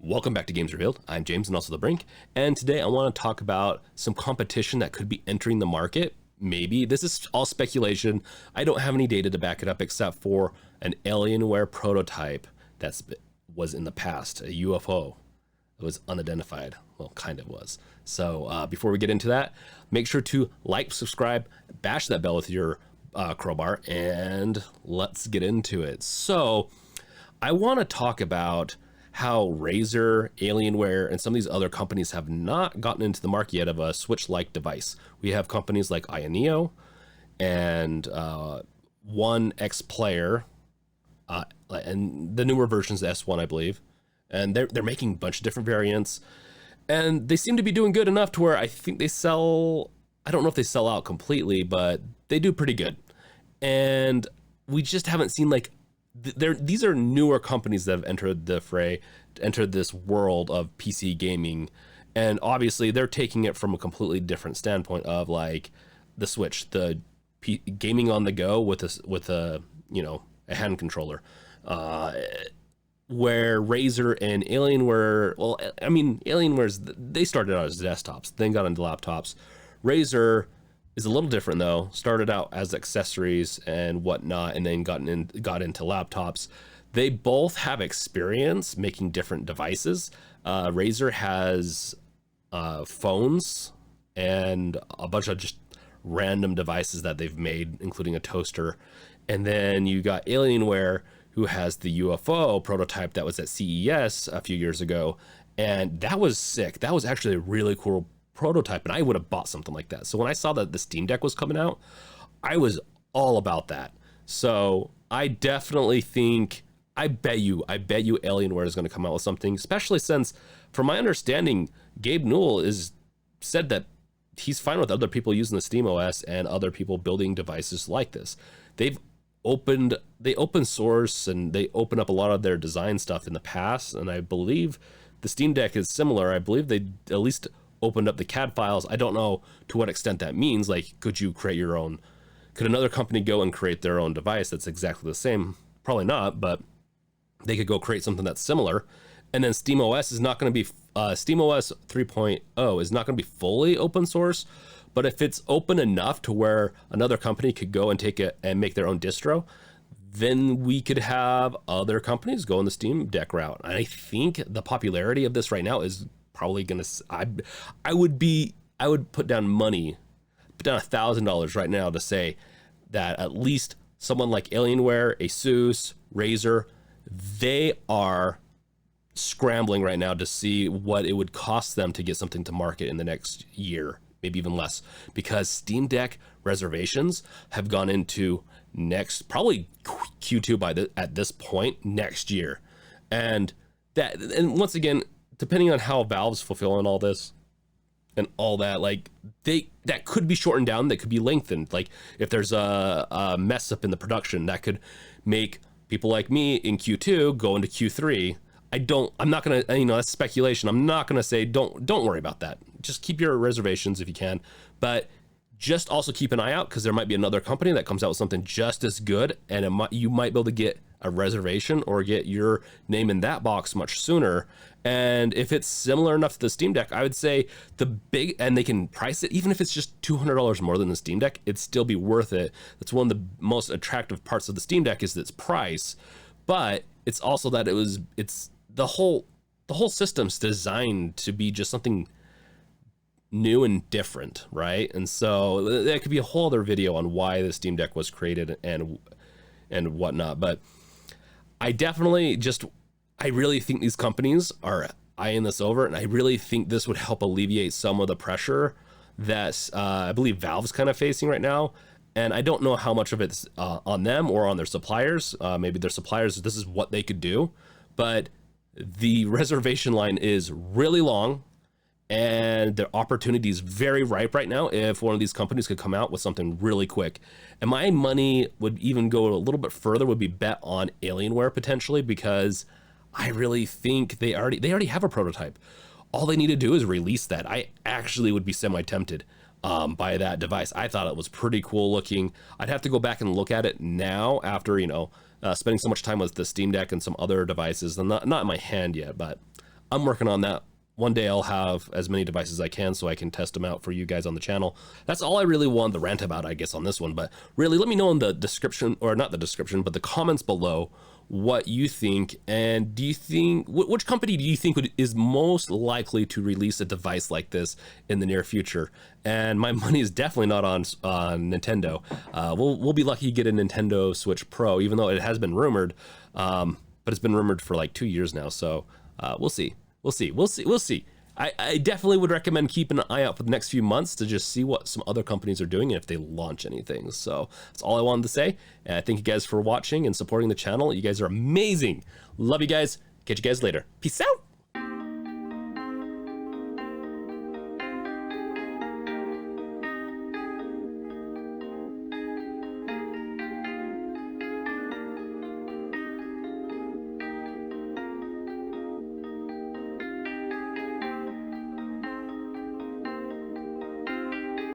Welcome back to Games Revealed. I'm James and also The Brink, and today I want to talk about some competition that could be entering the market. Maybe this is all speculation. I don't have any data to back it up except for an Alienware prototype that was in the past, a UFO. It was unidentified. Well, kind of was. So before we get into that, make sure to like, subscribe, bash that bell with your crowbar, and let's get into it. So I want to talk about how Razer, Alienware, and some of these other companies have not gotten into the market yet of a Switch-like device. We have companies like Ioneo and One X Player, and the newer versions, the S1, I believe, and they're making a bunch of different variants, and they seem to be doing good enough to where I think they sell. I don't know if they sell out completely, but they do pretty good, and we just haven't seen like. These are newer companies that have entered the fray, entered this world of PC gaming, and obviously they're taking it from a completely different standpoint of like the Switch, the gaming on the go with a a hand controller, where Razer and Alienware, well, I mean Alienware's they started out as desktops, then got into laptops. Razer is a little different though. Started out as accessories and whatnot, and then got into laptops. They both have experience making different devices. Razer has phones and a bunch of just random devices that they've made, including a toaster. And then you got Alienware, who has the UFO prototype that was at CES a few years ago, and that was sick. That was actually a really cool prototype, and I would have bought something like that. So when I saw that the Steam Deck was coming out, I was all about that. So I definitely think, I bet you Alienware is going to come out with something, especially since, from my understanding, Gabe Newell is said that he's fine with other people using the Steam OS and other people building devices like this. They open source and they open up a lot of their design stuff in the past, and I believe the Steam Deck is similar. I believe they at least opened up the CAD files. I don't know to what extent that means. Like, could another company go and create their own device that's exactly the same? Probably not, but they could go create something that's similar. And then SteamOS is not going to be, SteamOS 3.0 is not going to be fully open source, but if it's open enough to where another company could go and take it and make their own distro, then we could have other companies go in the Steam Deck route. And I think the popularity of this right now is probably gonna. I would put down money, put down $1,000 right now to say that at least someone like Alienware, Asus, Razer, they are scrambling right now to see what it would cost them to get something to market in the next year, maybe even less, because Steam Deck reservations have gone into probably Q2 at this point next year, and once again, depending on how Valve's fulfilling all this and all that, like that could be shortened down, that could be lengthened. Like if there's a mess up in the production, that could make people like me in Q2 go into Q3. I'm not gonna, that's speculation. I'm not gonna say don't worry about that. Just keep your reservations if you can, but just also keep an eye out, because there might be another company that comes out with something just as good, and you might be able to get a reservation or get your name in that box much sooner. And if it's similar enough to the Steam Deck, I would say and they can price it, even if it's just $200 more than the Steam Deck, it'd still be worth it. That's one of the most attractive parts of the Steam Deck, is its price, but it's also that it's the whole system's designed to be just something new and different, right? And so that could be a whole other video on why the Steam Deck was created and whatnot. But I really think these companies are eyeing this over, and I really think this would help alleviate some of the pressure that I believe Valve's kind of facing right now. And I don't know how much of it's on them or on their suppliers. Maybe their suppliers, this is what they could do, but the reservation line is really long, and the opportunity is very ripe right now if one of these companies could come out with something really quick. And my money would even go a little bit further, would be bet on Alienware potentially, because I really think they already have a prototype. All they need to do is release that. I actually would be semi-tempted by that device. I thought it was pretty cool looking. I'd have to go back and look at it now after, spending so much time with the Steam Deck and some other devices. I'm not in my hand yet, but I'm working on that. One day I'll have as many devices as I can so I can test them out for you guys on the channel. That's all I really wanted to rant about, I guess, on this one. But really, let me know in the description, or not the description, but the comments below, what you think. And do you think, which company do you think is most likely to release a device like this in the near future? And my money is definitely not on Nintendo. We'll be lucky to get a Nintendo Switch Pro, even though it has been rumored. But it's been rumored for like 2 years now. So we'll see. We'll see. I definitely would recommend keeping an eye out for the next few months to just see what some other companies are doing and if they launch anything. So that's all I wanted to say. And thank you guys for watching and supporting the channel. You guys are amazing. Love you guys. Catch you guys later. Peace out.